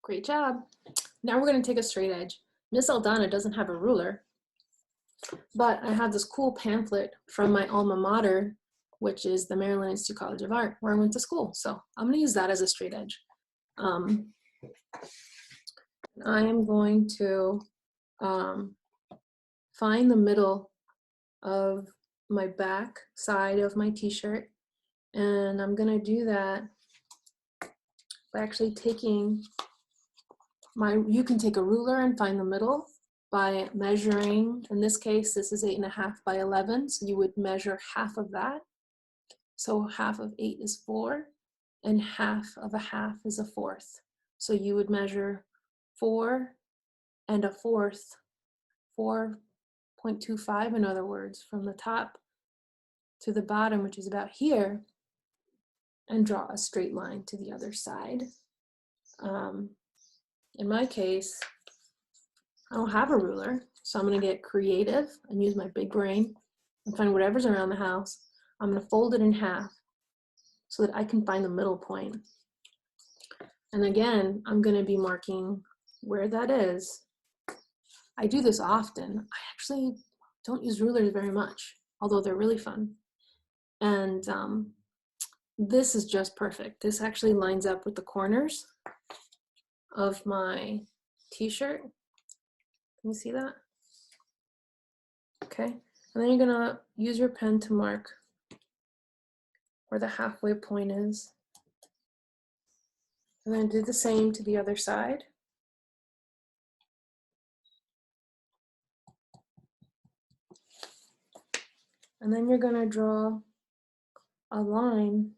Great job. Now we're going to take a straight edge. Miss Aldana doesn't have a ruler, but I have this cool pamphlet from my alma mater, which is the Maryland Institute College of Art, where I went to school. So I'm going to use that as a straight edge. I am going to find the middle of my back side of my t-shirt, and I'm going to do that by actually taking you can take a ruler and find the middle by measuring. In this case, this is 8.5 by 11, so you would measure half of that. So half of 8 is 4, and half of a half is a fourth. So you would measure 4 and a fourth, 4.25 in other words, from the top to the bottom, which is about here, and draw a straight line to the other side. In my case, I don't have a ruler, so I'm going to get creative and use my big brain and find whatever's around the house. I'm going to fold it in half so that I can find the middle point. And again, I'm going to be marking where that is. I do this often. I actually don't use rulers very much, although they're really fun. And this is just perfect. This actually lines up with the corners of my t-shirt. Can you see that? Okay, and then you're gonna use your pen to mark where the halfway point is. And then do the same to the other side. And then you're gonna draw a line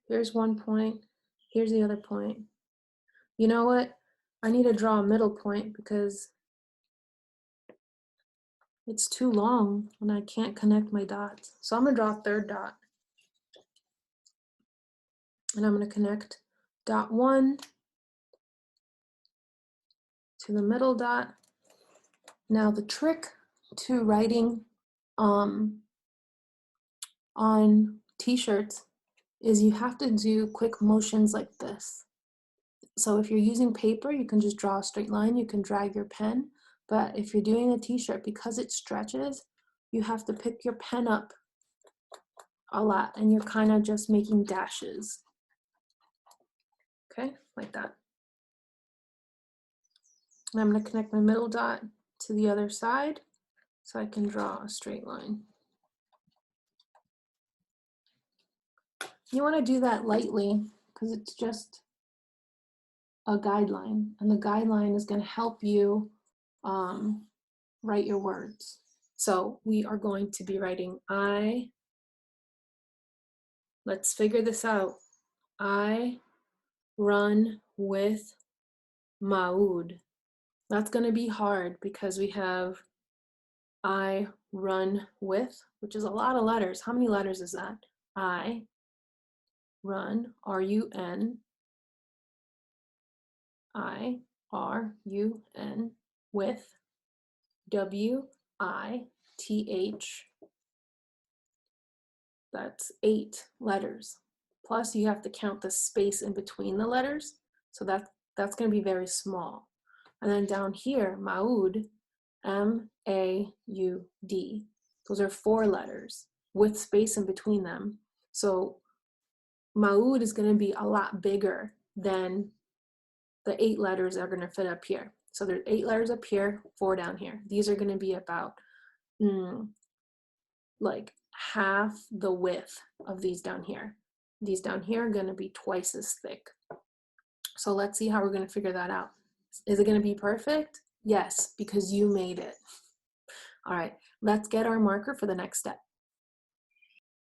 here's one point, here's the other point. You know what? I need to draw a middle point because it's too long and I can't connect my dots. So I'm gonna draw a third dot. And I'm gonna connect dot 1 to the middle dot. Now the trick to writing on t-shirts is you have to do quick motions like this. So if you're using paper, you can just draw a straight line, you can drag your pen, but if you're doing a t-shirt, because it stretches, you have to pick your pen up a lot and you're kind of just making dashes. Okay, like that. And I'm going to connect my middle dot to the other side so I can draw a straight line. You want to do that lightly because it's just a guideline, and the guideline is going to help you write your words. So we are going to be writing let's figure this out. I run with Maud. That's going to be hard because we have I run with, which is a lot of letters. How many letters is that? I run, R-U-N, I-R-U-N, with, W-I-T-H. That's 8 letters. Plus you have to count the space in between the letters. So that's going to be very small. And then down here, Maud, M-A-U-D. Those are 4 letters with space in between them. So Maud is going to be a lot bigger than the 8 letters that are going to fit up here. So there's 8 letters up here, 4 down here. These are going to be about like half the width of these down here. These down here are going to be twice as thick. So let's see how we're going to figure that out. Is it going to be perfect? Yes, because you made it. All right, let's get our marker for the next step.